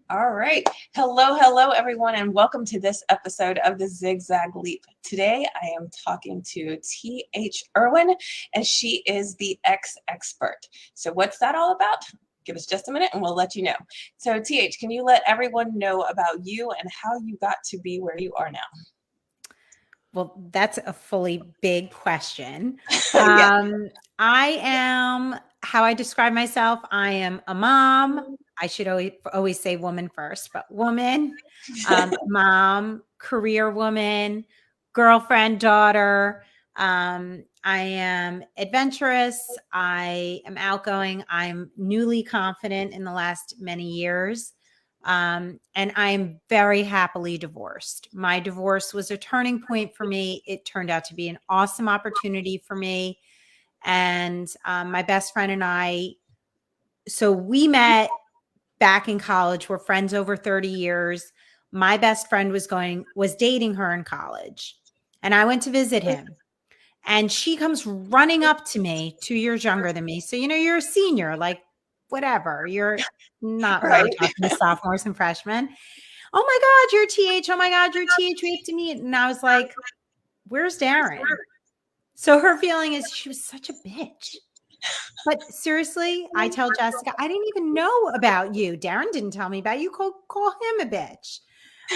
All right. Hello, everyone, and welcome to this episode of the Zig-Zag Leap. Today, I am talking to T.H. Irwin, and she is the X expert. So what's that all about? Give us just a minute and we'll let you know. So TH, can you let everyone know about you and how you got to be where you are now? Well, that's a fully big question. Yeah. I am how I describe myself. I am a mom. I should always say woman first, but woman, mom, career woman, girlfriend, daughter. I am adventurous. I am outgoing. I'm newly confident in the last many years. And I'm very happily divorced. My divorce was a turning point for me. It turned out to be an awesome opportunity for me. And my best friend and I, so we met back in college. We're friends over 30 years. My best friend was dating her in college. And I went to visit him. And she comes running up to me, 2 years younger than me. So, you're a senior, like whatever. You're not really Right. talking to sophomores and freshmen. Oh my God, you're TH. Oh my God, you're TH. We have to meet. And I was like, where's Darren? So her feeling is she was such a bitch. But seriously, I tell Jessica, I didn't even know about you. Darren didn't tell me about you. Call him a bitch.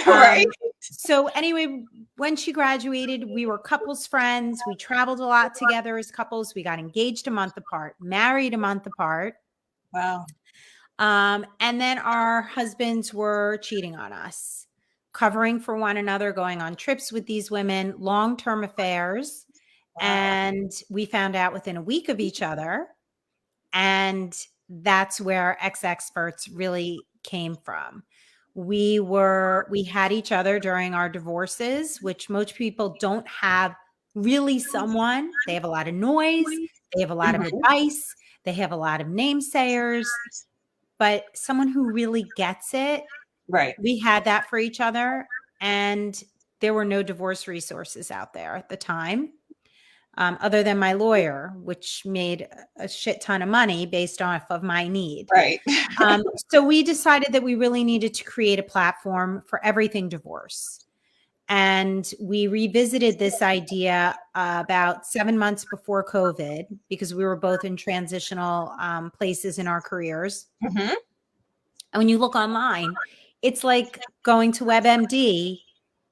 Right. So anyway, when she graduated, we were couples friends. We traveled a lot together as couples. We got engaged a month apart, married a month apart. Wow. And then our husbands were cheating on us, covering for one another, going on trips with these women, long-term affairs. Wow. And we found out within a week of each other. And that's where X experts really came from. We had each other during our divorces, which most people don't have really someone. They have a lot of noise. They have a lot of Mhm. advice. They have a lot of namesayers, but someone who really gets it. Right. We had that for each other. And there were no divorce resources out there at the time. Other than my lawyer, which made a shit ton of money based off of my need. Right. So we decided that we really needed to create a platform for everything divorce. And we revisited this idea about 7 months before COVID because we were both in transitional places in our careers. Mhm. And when you look online, it's like going to WebMD.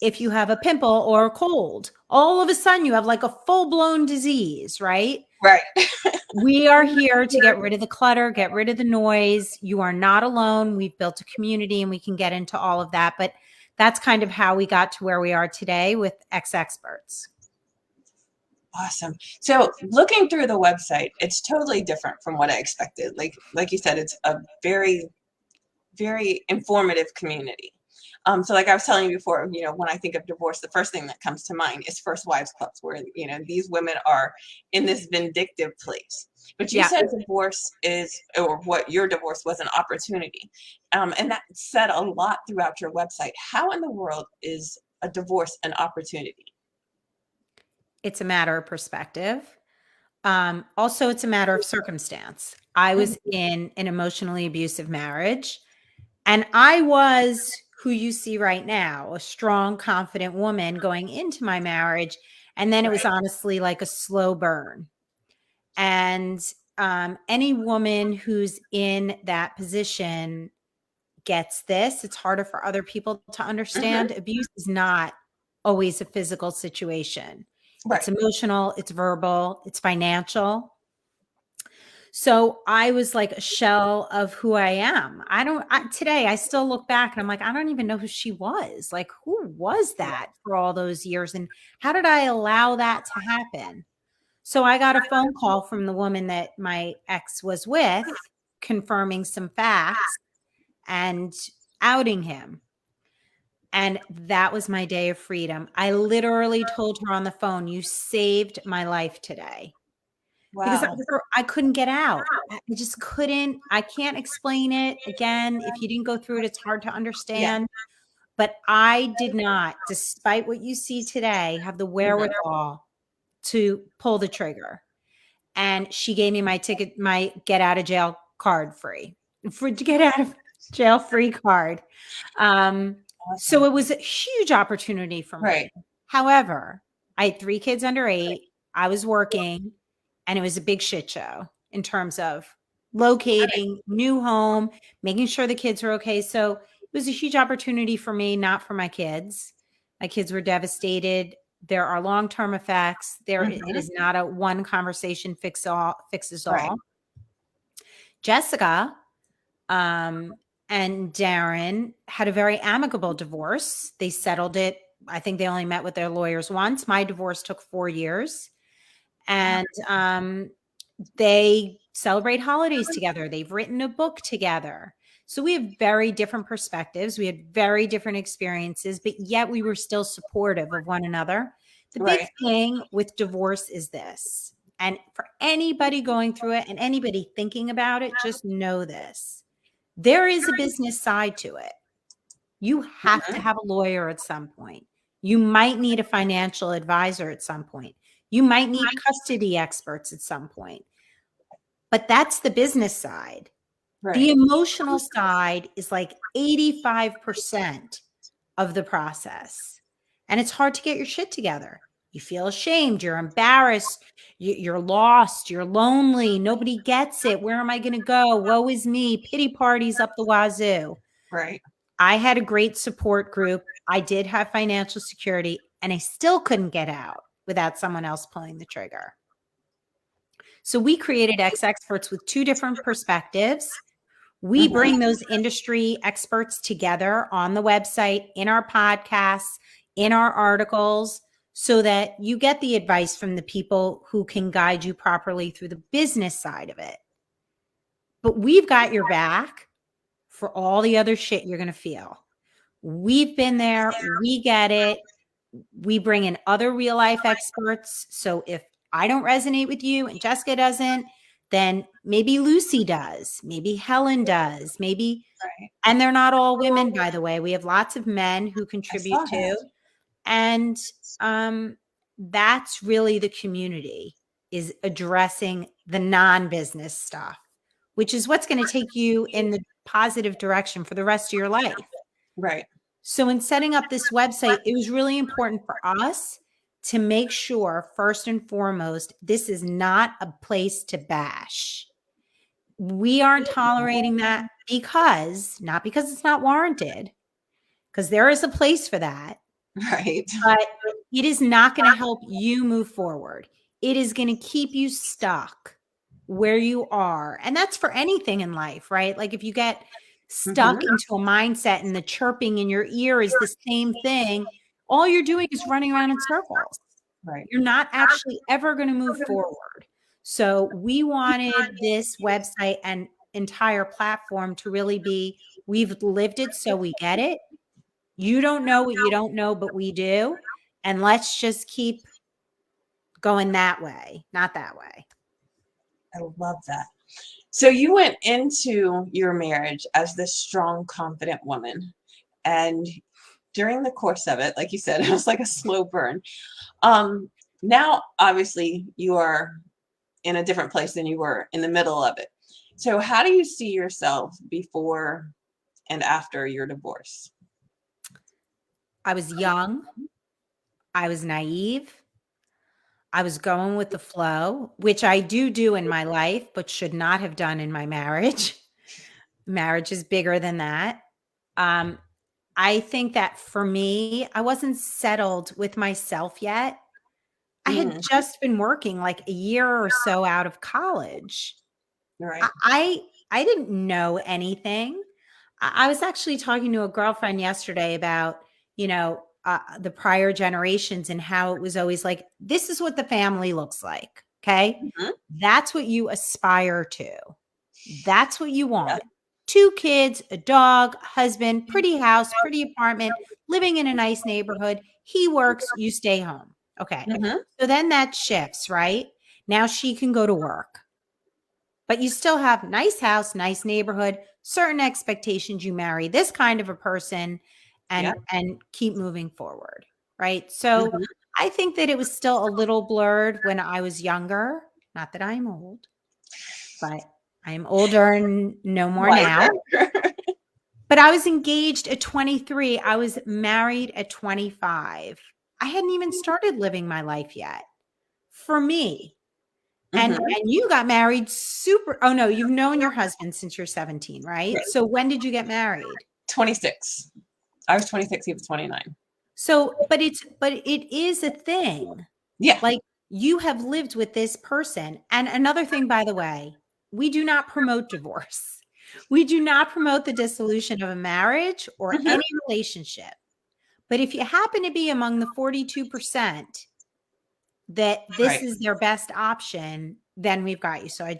If you have a pimple or a cold, all of a sudden you have like a full-blown disease, right? Right. We are here to get rid of the clutter, get rid of the noise. You are not alone. We've built a community and we can get into all of that. But that's kind of how we got to where we are today with X experts. Awesome. So looking through the website, it's totally different from what I expected. Like you said, it's a very informative community. So like I was telling you before, when I think of divorce, the first thing that comes to mind is first wives clubs, where, these women are in this vindictive place. But you Yeah. said divorce or what your divorce was an opportunity. And that said a lot throughout your website. How in the world is a divorce an opportunity? It's a matter of perspective. Also, it's a matter of circumstance. I was in an emotionally abusive marriage, and I was who you see right now, a strong, confident woman going into my marriage. And then it was Right. honestly like a slow burn. And any woman who's in that position gets this. It's harder for other people to Hmm. understand. Abuse is not always a physical situation. Right. It's emotional, it's verbal, it's financial. So I was like a shell of who I am. Today I still look back and I'm like, I don't even know who she was. Like, who was that for all those years? And how did I allow that to happen? So I got a phone call from the woman that my ex was with, confirming some facts and outing him. And that was my day of freedom. I literally told her on the phone, you saved my life today. Because Wow. I couldn't get out. I just couldn't. I can't explain it. Again, if you didn't go through it, it's hard to Yeah. understand. But I did not, despite what you see today, have the Mhm. wherewithal to pull the trigger. And she gave me my ticket, my get out of jail card free. For to get out of jail-free card. So Awesome. it was a huge opportunity for me. Right. However, I had 3 kids under 8. I was working, and it was a big shit show in terms of Right. locating, new home, making sure the kids were okay. So it was a huge opportunity for me, not for my kids. My kids were devastated. There are long-term effects. It Mhm. is not a one conversation fixes Right. all. Jessica and Darren had a very amicable divorce. They settled it. I think they only met with their lawyers once. My divorce took 4 years. And they celebrate holidays together. They've written a book together. So we have very different perspectives. We had very different experiences, but yet we were still supportive of one another. The big Right. thing with divorce is this. And for anybody going through it and anybody thinking about it, just know this. There is a business side to it. You have to Mhm. have a lawyer at some point. You might need a financial advisor at some point. You might need custody experts at some point. But that's the business side. The Right. emotional side is like 85% of the process. And it's hard to get your shit together. You feel ashamed, you're embarrassed, you're lost, you're lonely, nobody gets it. Where am I going to go? Woe is me, pity parties up the wazoo. Right. I had a great support group. I did have financial security, and I still couldn't get out without someone else pulling the trigger. So we created X Experts with 2 different perspectives. We Mhm. bring those industry experts together on the website, in our podcasts, in our articles, so that you get the advice from the people who can guide you properly through the business side of it. But we've got your back for all the other shit you're going to feel. We've been there. We get it. We bring in other real life experts. So if I don't resonate with you and Jessica doesn't, then maybe Lucy does. Maybe Helen does. Maybe, Right. and they're not all women, by the way. We have lots of men who I contribute saw that. too. And that's really the community, is addressing the non-business stuff, which is what's going to take you in the positive direction for the rest of your life. Right. So in setting up this website, it was really important for us to make sure, first and foremost, this is not a place to bash. We aren't tolerating that not because it's not warranted, because there is a place for that, Right. but it is not going to help you move forward. It is going to keep you stuck where you are. And that's for anything in life, right? Like if you get stuck Mhm. into a mindset and the chirping in your ear is the same thing, all you're doing is running around in circles. Right. You're not actually ever going to move forward. So we wanted this website and entire platform to really be, we've lived it, so we get it. You don't know what you don't know, but we do. And let's just keep going that way, not that way. I love that. So you went into your marriage as this strong, confident woman, and during the course of it, like you said, it was like a slow burn. Um, Now, obviously, you are in a different place than you were in the middle of it. So, how do you see yourself before and after your divorce? I was young. I was naive. I was going with the flow, which I do in my life, but should not have done in my marriage. Marriage is bigger than that. Um, I think that for me, I wasn't settled with myself yet. I had Mm, just been working like a year or so out of college. I right. I I didn't know anything. I was actually talking to a girlfriend yesterday about, the prior generations and how it was always like, this is what the family looks like. Okay. Mhm. That's what you aspire to. That's what you Yeah. want. 2 kids, a dog, husband, pretty house, pretty apartment, living in a nice neighborhood. He works, you stay home. Okay. Mhm. So then that shifts, right? Now she can go to work, but you still have nice house, nice neighborhood, certain expectations. You marry this kind of a person Yeah. and keep moving forward, right? So Mhm. I think that it was still a little blurred when I was younger. Not that I'm old, but I'm older and no more now. Wiser. But I was engaged at 23. I was married at 25. I hadn't even started living my life yet for me. And Mm-hmm. you got married super. Oh no, you've known your husband since you're 17, right? Right. So when did you get married? 26. I was 26, he was 29. So, but it is a thing. Yeah. Like you have lived with this person. And another thing, by the way, we do not promote divorce. We do not promote the dissolution of a marriage or Mm-hmm. any relationship. But if you happen to be among the 42% that this Right. is their best option, then we've got you. So I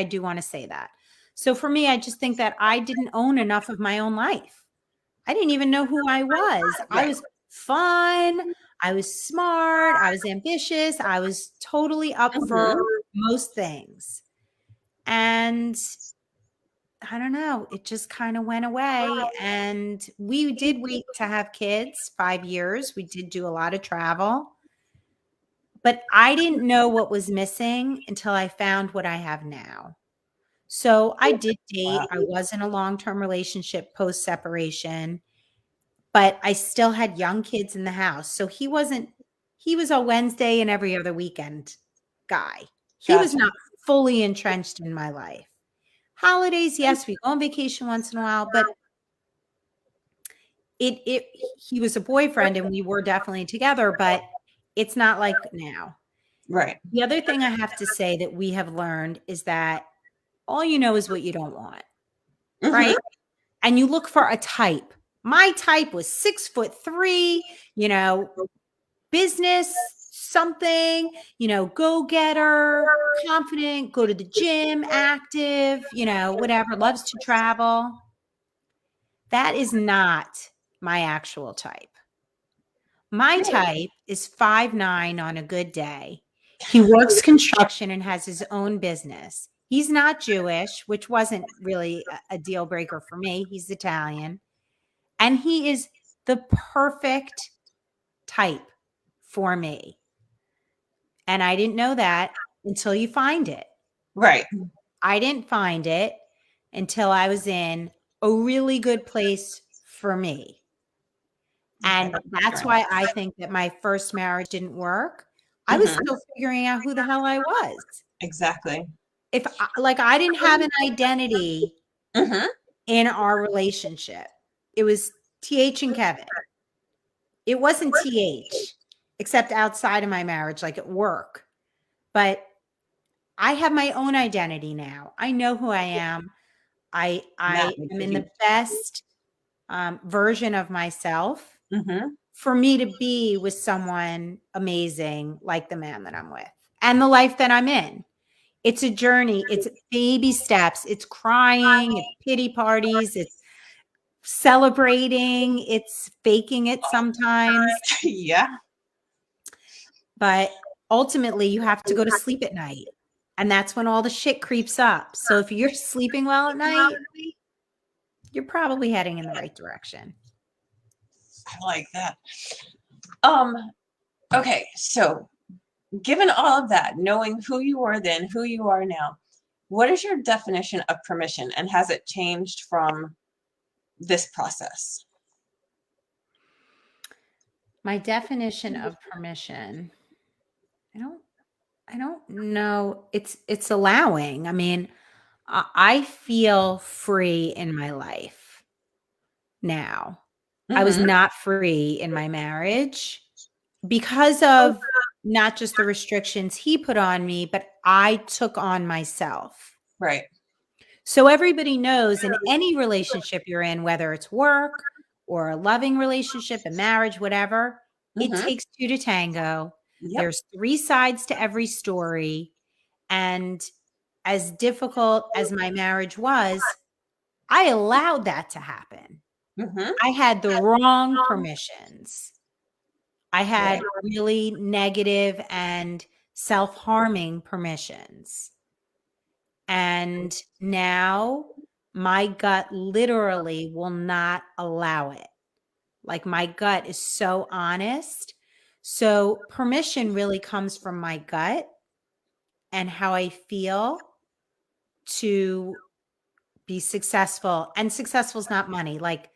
do want to say that. So for me, I just think that I didn't own enough of my own life. I didn't even know who I was. I Right. was fun. I was smart. I was ambitious. I was totally up for Mm-hmm. most things. And I don't know, it just kind of went away. And we did wait to have kids, 5 years. We did do a lot of travel. But I didn't know what was missing until I found what I have now. So I did date. Wow. I was in a long-term relationship post separation, but I still had young kids in the house. So he was a Wednesday and every other weekend guy. He was Gotcha. not fully entrenched in my life. Holidays, yes, we go on vacation once in a while, but it he was a boyfriend and we were definitely together, but it's not like now. Right. The other thing I have to say that we have learned is that all you know is what you don't want, Mm-hmm. right? And you look for a type. My type was 6'3", business, something, go getter, confident, go to the gym, active, whatever, loves to travel. That is not my actual type. My type is 5'9" on a good day. He works construction and has his own business. He's not Jewish, which wasn't really a deal breaker for me. He's Italian. And he is the perfect type for me. And I didn't know that until you find it. Right. I didn't find it until I was in a really good place for me. Okay. And that's why I think that my first marriage didn't work. I was Mm-hmm. still figuring out who the hell I was. Exactly. I didn't have an identity Mm-hmm. in our relationship. It was TH and Kevin. It wasn't TH, except outside of my marriage, like at work. But I have my own identity now. I know who I am. That I makes am a in the huge. best version of myself Mm-hmm. for me to be with someone amazing like the man that I'm with and the life that I'm in. It's a journey. It's baby steps. It's crying. It's pity parties. It's celebrating. It's faking it sometimes. Yeah. But ultimately, you have to go to sleep at night. And that's when all the shit creeps up. So if you're sleeping well at night, you're probably heading in the right direction. I like that. Um, okay, so given all of that, knowing who you were then, who you are now, what is your definition of permission and has it changed from this process? My definition of permission, I don't know. It's allowing. I mean, I feel free in my life now. I was Mm-hmm. not free in my marriage because of not just the restrictions he put on me, but I took on myself. Right. So everybody knows in any relationship you're in, whether it's work or a loving relationship, a marriage, whatever, it Mm-hmm. takes two to tango. Yep. There's three sides to every story. And as difficult as my marriage was, I allowed that to happen. Mm-hmm. I had the wrong permissions. I Right. had really negative and self-harming permissions. And now my gut literally will not allow it. Like my gut is so honest. So permission really comes from my gut and how I feel to be successful. And successful is not money. Like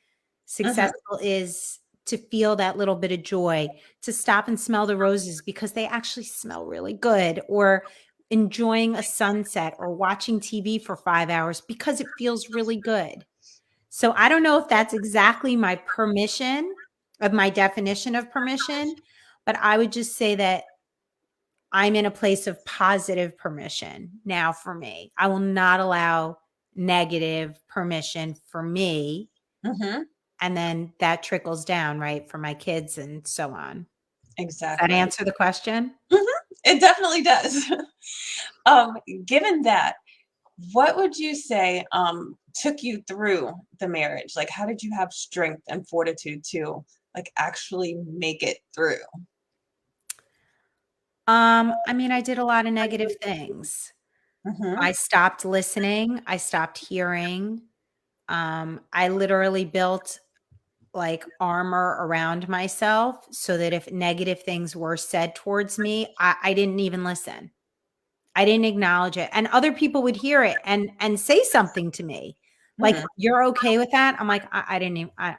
Mm-hmm. successful is to feel that little bit of joy, to stop and smell the roses because they actually smell really good, or enjoying a sunset or watching TV for 5 hours because it feels really good. So I don't know if that's exactly my permission of my definition of permission, but I would just say that I'm in a place of positive permission now for me. I will not allow negative permission for me. Mm-hmm. And then that trickles down, right, for my kids and so on. Does that Exactly. answer the question? Mm-hmm. It definitely does. Um, Given that, what would you say took you through the marriage? Like, how did you have strength and fortitude to like actually make it through? I mean, I did a lot of negative things. Mm-hmm. I stopped listening. I stopped hearing. I literally built like armor around myself so that if negative things were said towards me, I didn't even listen. I didn't acknowledge it. And other people would hear it and say something to me. Like, Mm-hmm. you're okay with that? I'm like, I didn't even I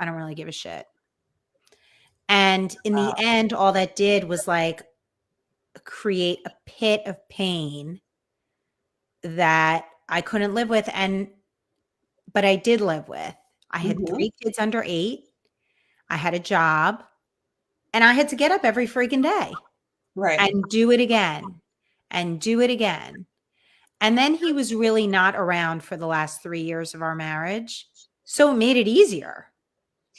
don't really give a shit. And in the Wow. end, all that did was like create a pit of pain that I couldn't live with. But I did live with. I had Mm-hmm. 3 kids under 8. I had a job, and I had to get up every freaking day Right. and do it again and do it again. And then he was really not around for the last 3 years of our marriage. So it made it easier.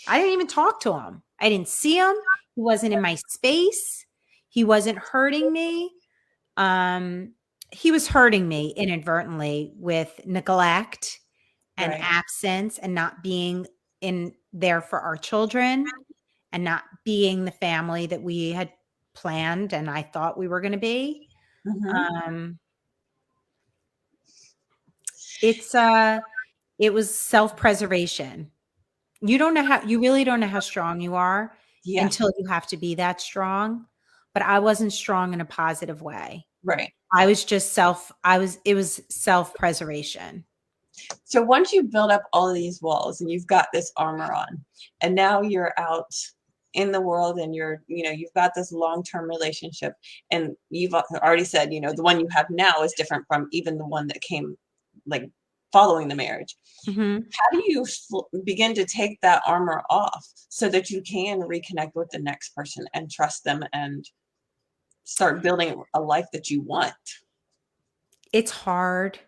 I didn't even talk to him. I didn't see him. He wasn't in my space. He wasn't hurting me. Um, he was hurting me inadvertently with neglect and Right. absence and not being in there for our children and not being the family that we had planned and I thought we were going to be. Mm-hmm. Um, it's it was self-preservation. You really don't know how strong you are Yeah. until you have to be that strong. But I wasn't strong in a positive way. Right. I was just it was self-preservation. So once you build up all of these walls and you've got this armor on, and now you're out in the world and you've got this long-term relationship, and you've already said, the one you have now is different from even the one that came like following the marriage. Mhm. How do you begin to take that armor off so that you can reconnect with the next person and trust them and start building a life that you want? It's hard.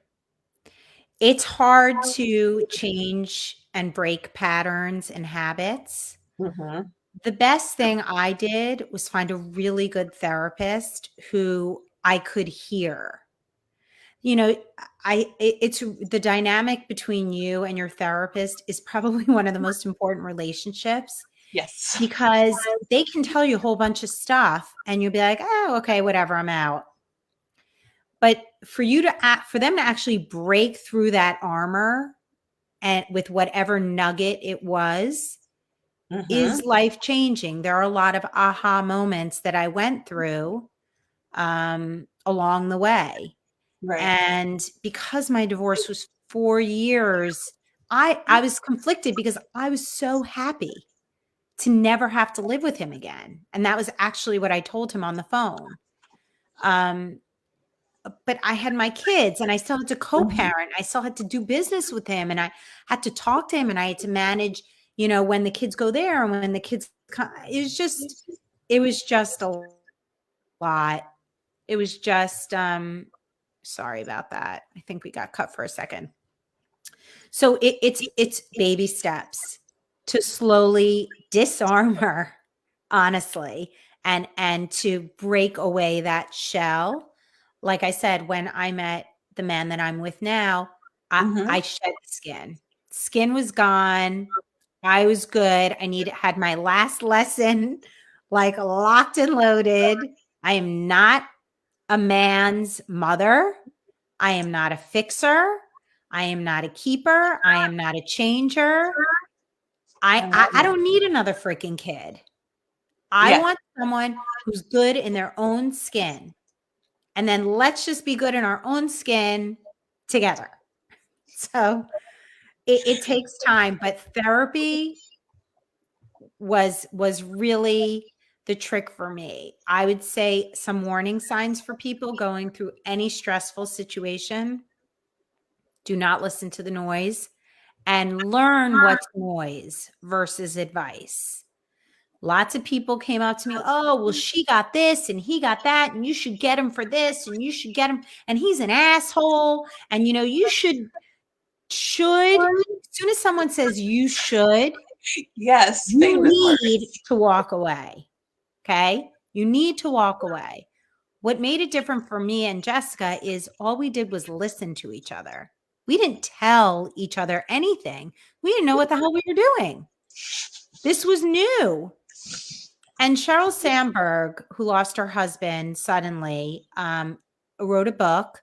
It's hard to change and break patterns and habits. Mm-hmm. The best thing I did was find a really good therapist who I could hear. You know, it's the dynamic between you and your therapist is probably one of the most important relationships Yes. because they can tell you a whole bunch of stuff and you'll be like, "Oh, okay, whatever, I'm out." But for them to actually break through that armor and with whatever nugget it was Mm-hmm. is life changing. There are a lot of aha moments that I went through along the way. Right. And because my divorce was 4 years, I was conflicted because I was so happy to never have to live with him again. And that was actually what I told him on the phone. Um, but I had my kids and I still had to Mm-hmm. co-parent. I still had to do business with him and I had to talk to him and I had to manage, when the kids go there and when the kids come. It was just a lot. It was just sorry about that. I think we got cut for a second. So it's baby steps to slowly disarm her, honestly, and to break away that shell. Like I said, when I met the man that I'm with now, Mm-hmm. I shed the skin. Skin was gone. I was good. Had my last lesson like locked and loaded. I am not a man's mother. I am not a fixer. I am not a keeper. I am not a changer. I love I it. don't need another freaking kid. I Yeah. want someone who's good in their own skin. And then let's just be good in our own skin together. So it takes time, but therapy was really the trick for me. I would say some warning signs for people going through any stressful situation. Do not listen to the noise and learn what's noise versus advice. Lots of people came up to me, oh, well, she got this and he got that, and you should get him for this, and you should get him, and he's an asshole. And you should, as soon as someone says you should, Yes, you famous need words. to walk away. Okay. You need to walk away. What made it different for me and Jessica is all we did was listen to each other. We didn't tell each other anything. We didn't know what the hell we were doing. This was new. And Sheryl Sandberg, who lost her husband suddenly, wrote a book,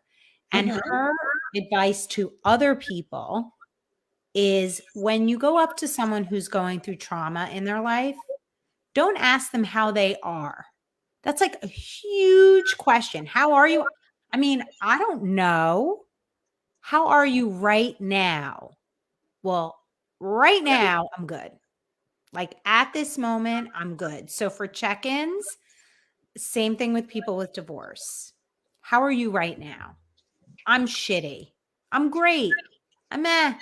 and her advice to other people is when you go up to someone who's going through trauma in their life, don't ask them how they are. That's like a huge question. How are you? I mean, I don't know. How are you right now? Well, right now, I'm good. Like at this moment, I'm good. So for check ins, same thing with people with divorce. How are you right now? I'm shitty. I'm great. I'm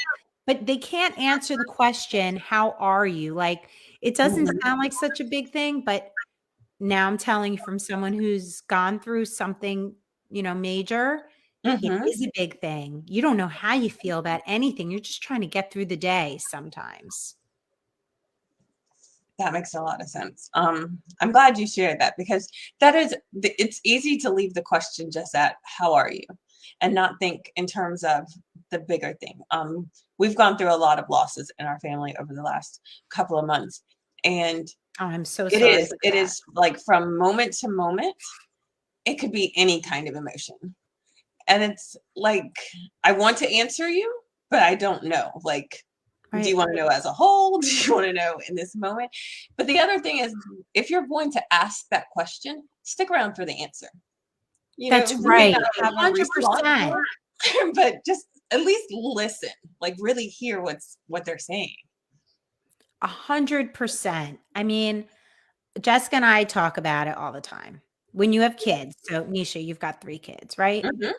But they can't answer the question, how are you? Like it doesn't Mhm. sound like such a big thing, but now I'm telling you from someone who's gone through something, major, it Mhm. is a big thing. You don't know how you feel about anything. You're just trying to get through the day sometimes. That makes a lot of sense. I'm glad you shared that because it's easy to leave the question just at how are you and not think in terms of the bigger thing. We've gone through a lot of losses in our family over the last couple of months. And Oh, I'm so it sorry is, for it that. is like from moment to moment, it could be any kind of emotion. And it's like, I want to answer you, but I don't know. Like, do you Right. want to know as a whole? Do you want to know in this moment? But the other thing is, if you're going to ask that question, stick around for the answer. That's You may not right. have a response for 100%. it, but just at least listen, like really hear what they're saying. 100%. I mean, Jessica and I talk about it all the time. When you have kids, so Nisha, you've got 3 kids, right? Hmm.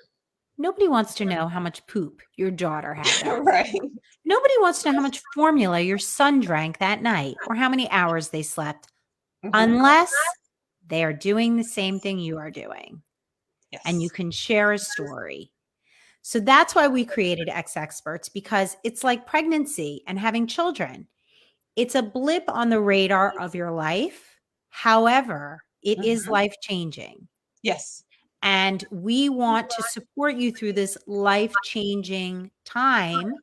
Nobody wants to know how much poop your daughter had that day. Right. Nobody wants to know how much formula your son drank that night or how many hours they slept, Hmm. unless they are doing the same thing you are doing and you Yes. can share a story. So that's why we created X Experts, because it's like pregnancy and having children. It's a blip on the radar of your life. However, it is Hmm. life changing. Yes. And we want to support you through this life changing time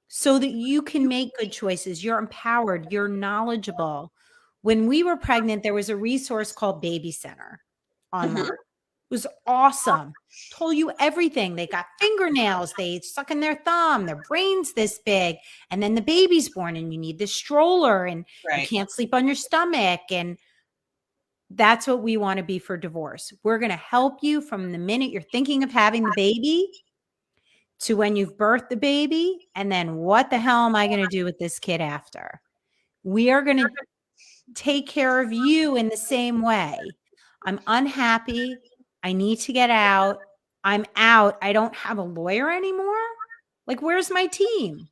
so that you can make good choices. You're empowered, you're knowledgeable. When we were pregnant, there was a resource called Baby Center online. Hmm. It was awesome. Told you everything. They got fingernails, they suck in their thumb, their brain's this big. And then the baby's born and you need the stroller and you Right. can't sleep on your stomach. And that's what we want to be for divorce. We're going to help you from the minute you're thinking of having the baby to when you've birthed the baby. And then what the hell am I going to do with this kid after? We are going to take care of you in the same way. I'm unhappy. I need to get out. I'm out. I don't have a lawyer anymore. Like, where's my team?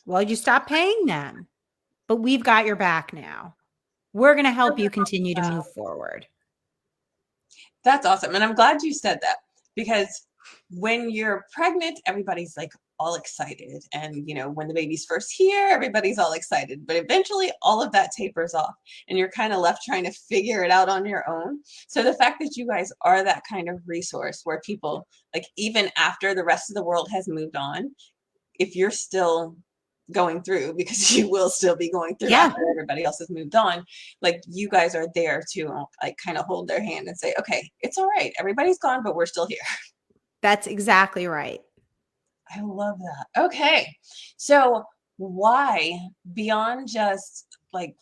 Well, you stop paying them, but we've got your back now. We're going to help you continue to move forward. That's awesome. And I'm glad you said that because when you're pregnant, everybody's like all excited. And, when the baby's first here, everybody's all excited. But eventually, all of that tapers off and you're kind of left trying to figure it out on your own. So the fact that you guys are that kind of resource where people, like, even after the rest of the world has moved on, if you're still going through, because you will still be going through Yeah, after everybody else has moved on, like you guys are there to like kind of hold their hand and say, okay, it's all right, everybody's gone, but we're still here. that's exactly right. I love that. Okay, so why, beyond just like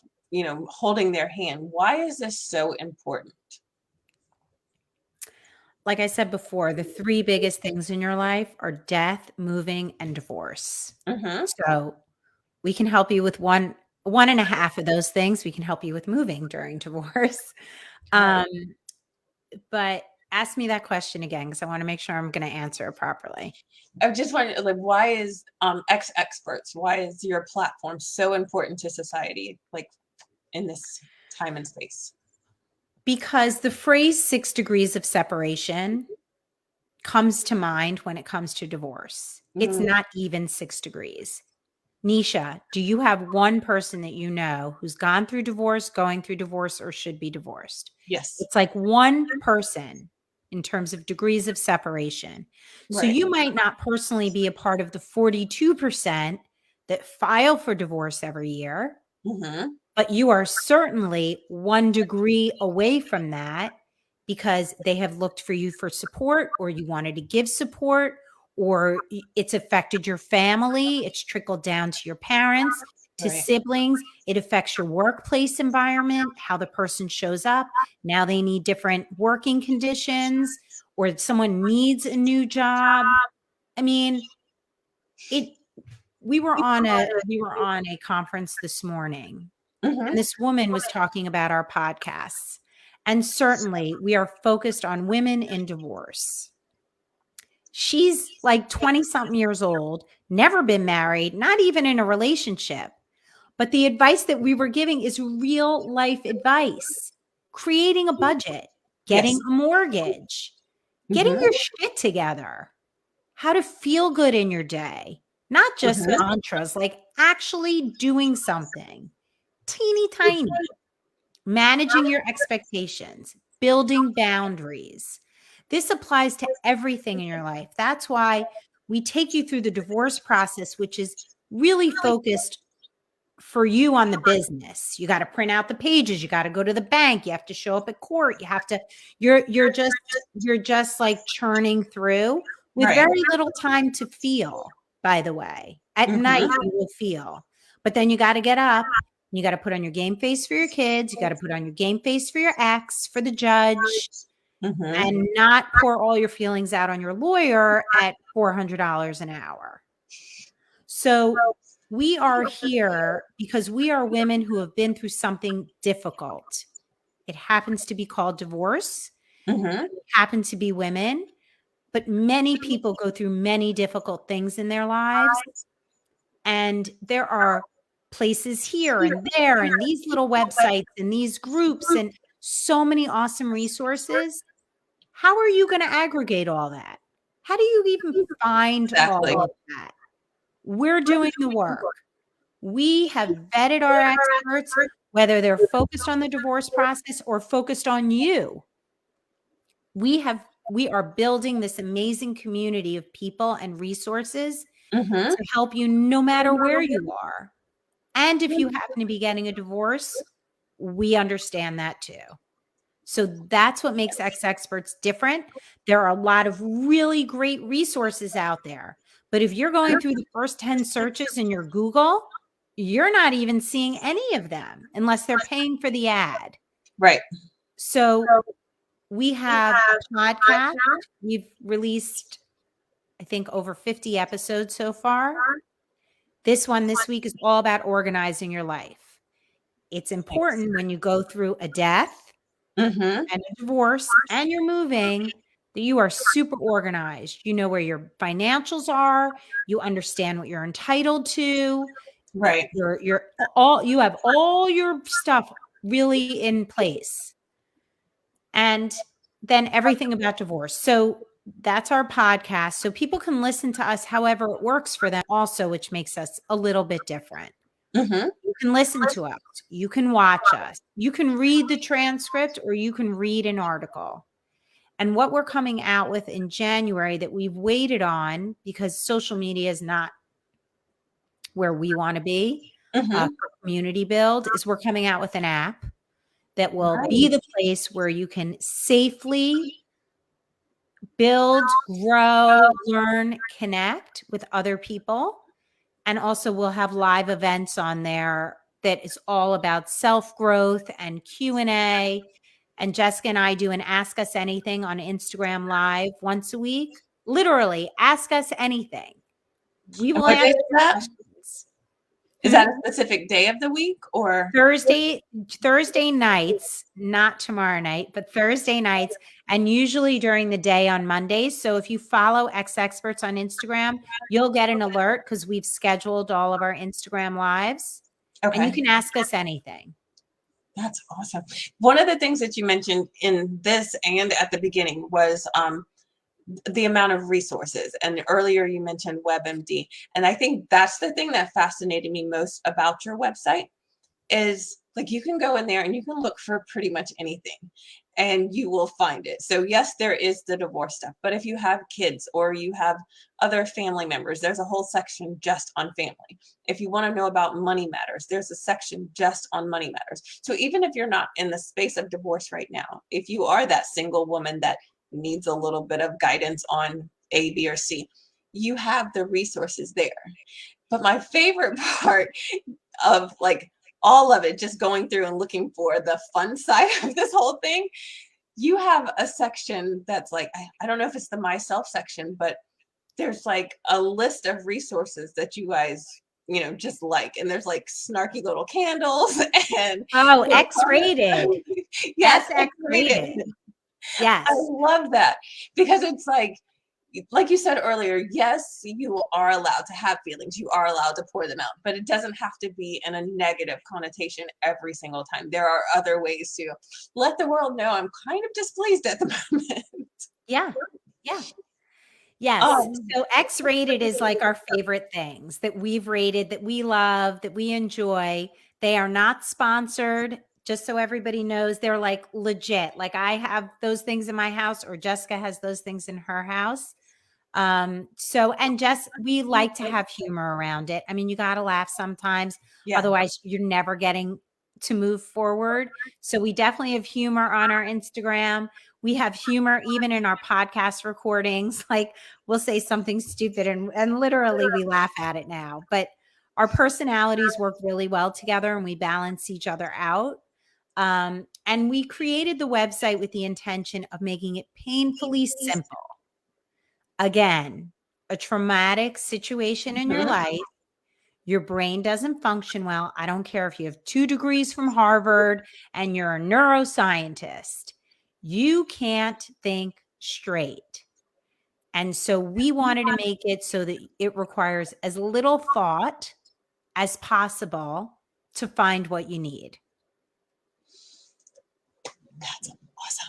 holding their hand, why is this so important? like I said before, the three biggest things in your life are death, moving, and divorce. Mm-hmm. So we can help you with one and a half of those things. We can help you with moving during divorce. Right. Um, but ask me that question again because I want to make sure I'm going to answer it properly. I just wondering, like, why is X experts? Why is your platform so important to society, like in this time and space? Because the phrase 6 degrees of separation comes to mind when it comes to divorce. It's Mm, not even 6 degrees. Nisha, do you have one person that you know who's gone through divorce, going through divorce, or should be divorced? yes. It's like one person in terms of degrees of separation. So Right. you might not personally be a part of the 42% that file for divorce every year, Mm-hmm. but you are certainly 1 degree away from that because they have looked for you for support, or you wanted to give support, or it's affected your family. It's trickled down to your parents, to Right. siblings. It affects your workplace environment, how the person shows up. Now they need different working conditions, or someone needs a new job. I mean, it we were on a conference this morning, Mm-hmm. and this woman was talking about our podcasts. And certainly we are focused on women in divorce. She's like 20 something years old, never been married, not even in a relationship. But the advice that we were giving is real life advice: creating a budget, getting Yes. a mortgage, getting Mm-hmm. your shit together, how to feel good in your day, not just Mm-hmm. mantras, like actually doing something teeny tiny. Managing your expectations, building boundaries. This applies to everything in your life. That's why we take you through the divorce process, which is really focused for you on the business. You got to print out the pages, you got to go to the bank, you have to show up at court, you have to you're just like churning through with Right. very little time to feel, by the way. At night Mm-hmm. you will feel. But then you got to get up, you got to put on your game face for your kids, you got to put on your game face for your ex, for the judge, Mm-hmm. and not pour all your feelings out on your lawyer at $400 an hour. So we are here because we are women who have been through something difficult. It happens to be called divorce. Mm-hmm. It happen to be women, but many people go through many difficult things in their lives. And there are places here and there, and these little websites and these groups, and so many awesome resources. How are you going to aggregate all that? How do you even find Exactly. all of that? We're doing the work. We have vetted our experts, whether they're focused on the divorce process or focused on you. We are building this amazing community of people and resources Mm-hmm. to help you no matter where you are. And if you happen to be getting a divorce, we understand that too. So that's what makes X Experts different. There are a lot of really great resources out there. But if you're going through the first 10 searches in your Google, you're not even seeing any of them unless they're paying for the ad. Right. So we have a podcast. We've released, I think, over 50 episodes so far. This one this week is all about organizing your life. It's Thanks. important when you go through a death Mm-hmm. and a divorce and you're moving that you are super organized. You know where your financials are, you understand what you're entitled to. Right. You have all your stuff really in place. And then everything about divorce. So that's our podcast. So people can listen to us however it works for them also, which makes us a little bit different. Mm-hmm. You can listen to us. You can watch us. You can read the transcript or you can read an article. And what we're coming out with in January that we've waited on because social media is not where we want to be Mm-hmm. for community build is we're coming out with an app that will be Nice. the place where you can safely build, grow, learn, connect with other people. And also we'll have live events on there that is all about self-growth and Q&A. And Jessica and I do an Ask Us Anything on Instagram Live once a week. Literally, ask us anything. We And will what day answer is your that? questions. Is that a specific day of the week or? Thursday nights, not tomorrow night, but Thursday nights, and usually during the day on Mondays. So if you follow X Experts on Instagram, you'll get an alert because we've scheduled all of our Instagram lives, and you Okay. can ask us anything. That's awesome. One of the things that you mentioned in this and at the beginning was the amount of resources. And earlier you mentioned Webmd. And I think that's the thing that fascinated me most about your website is like you can go in there and you can look for pretty much anything and you will find it. So yes, there is the divorce stuff, but if you have kids or you have other family members, there's a whole section just on family. If you want to know about money matters, there's a section just on money matters. So even if you're not in the space of divorce right now, if you are that single woman that needs a little bit of guidance on A, B, or C, you have the resources there. But my favorite part of like all of it, just going through and looking for the fun side of this whole thing, you have a section that's like, I don't know if it's the myself section, but there's like a list of resources that you guys, you know, just like, and there's like snarky little candles and Oh, X-rated. yes, That's X-rated. X-rated. Yes. I love that because it's like you said earlier, yes, you are allowed to have feelings. You are allowed to pour them out, but it doesn't have to be in a negative connotation every single time. There are other ways to let the world know I'm kind of displeased at the moment. Yeah. Yeah. Yes. Um, So X-rated is like our favorite things that we've rated, that we love, that we enjoy. They are not sponsored, just so everybody knows. They're like legit. Like I have those things in my house, or Jessica has those things in her house. And Jess, we like to have humor around it. I mean, you got to laugh sometimes. yeah. Otherwise, you're never getting to move forward. So we definitely have humor on our Instagram. We have humor even in our podcast recordings. Like we'll say something stupid and literally we laugh at it now. But our personalities work really well together and we balance each other out. And we created the website with the intention of making it painfully simple. Again, a traumatic situation in your Mhm. life, your brain doesn't function well. I don't care if you have 2 degrees from Harvard and you're a neuroscientist. You can't think straight. And so we wanted to make it so that it requires as little thought as possible to find what you need. That's awesome.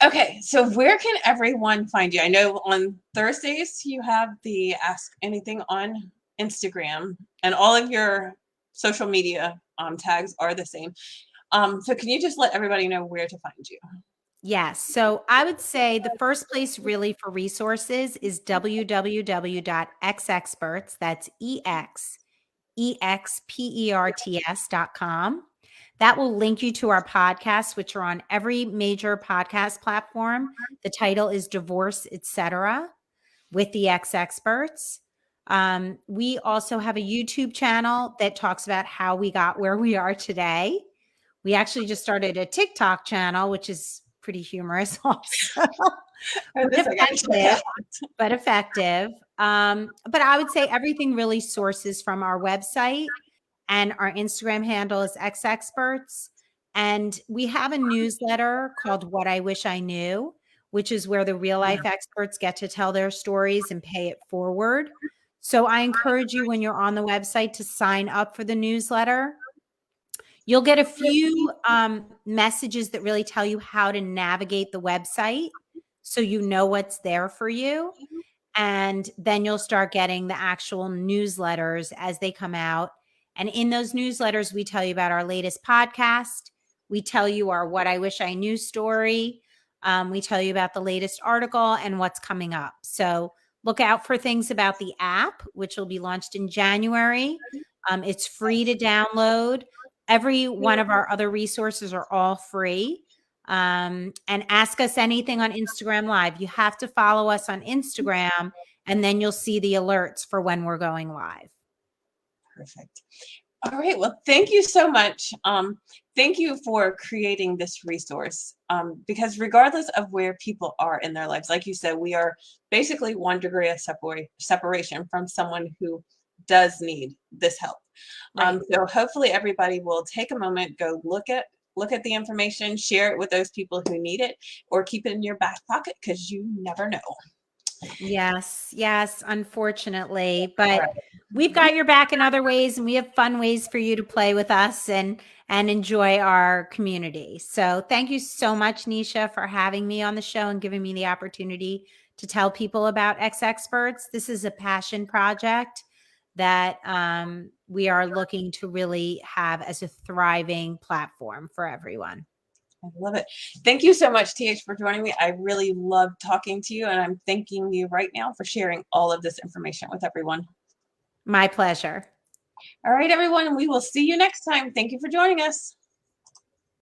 Okay, so where can everyone find you? I know on Thursdays you have the Ask Anything on Instagram, and all of your social media tags are the same. So can you just let everybody know where to find you? Yes. So I would say the first place really for resources is www.xexperts. That's experts.com. That will link you to our podcasts, which are on every major podcast platform. The title is Divorce, Etc. with the X Experts. We also have a YouTube channel that talks about how we got where we are today. We actually just started a TikTok channel, which is pretty humorous also. Or this I gotta check Effective, out. but effective. But I would say everything really sources from our website, and our Instagram handle is X Experts. And we have a newsletter called What I Wish I Knew, which is where the real life experts get to tell their stories and pay it forward. So I encourage you when you're on the website to sign up for the newsletter. You'll get a few messages that really tell you how to navigate the website so you know what's there for you. And then you'll start getting the actual newsletters as they come out. And in those newsletters, we tell you about our latest podcast. We tell you our What I Wish I Knew story. We tell you about the latest article and what's coming up. So look out for things about the app, which will be launched in January. It's free to download. Every one of our other resources are all free. And ask us anything on Instagram Live. You have to follow us on Instagram, and then you'll see the alerts for when we're going live. Perfect. All right. Well, thank you so much. Thank you for creating this resource, because regardless of where people are in their lives, like you said, we are basically 1 degree of separation from someone who does need this help. Right. So hopefully everybody will take a moment, go look at the information, share it with those people who need it, or keep it in your back pocket because you never know. Yes, yes, unfortunately, All but we've right. got your back in other ways and we have fun ways for you to play with us and enjoy our community. So, thank you so much Nisha for having me on the show and giving me the opportunity to tell people about X Experts. This is a passion project that we are looking to really have as a thriving platform for everyone. I love it. Thank you so much, TH, for joining me. I really love talking to you, and I'm thanking you right now for sharing all of this information with everyone. My pleasure. All right, everyone, we will see you next time. Thank you for joining us.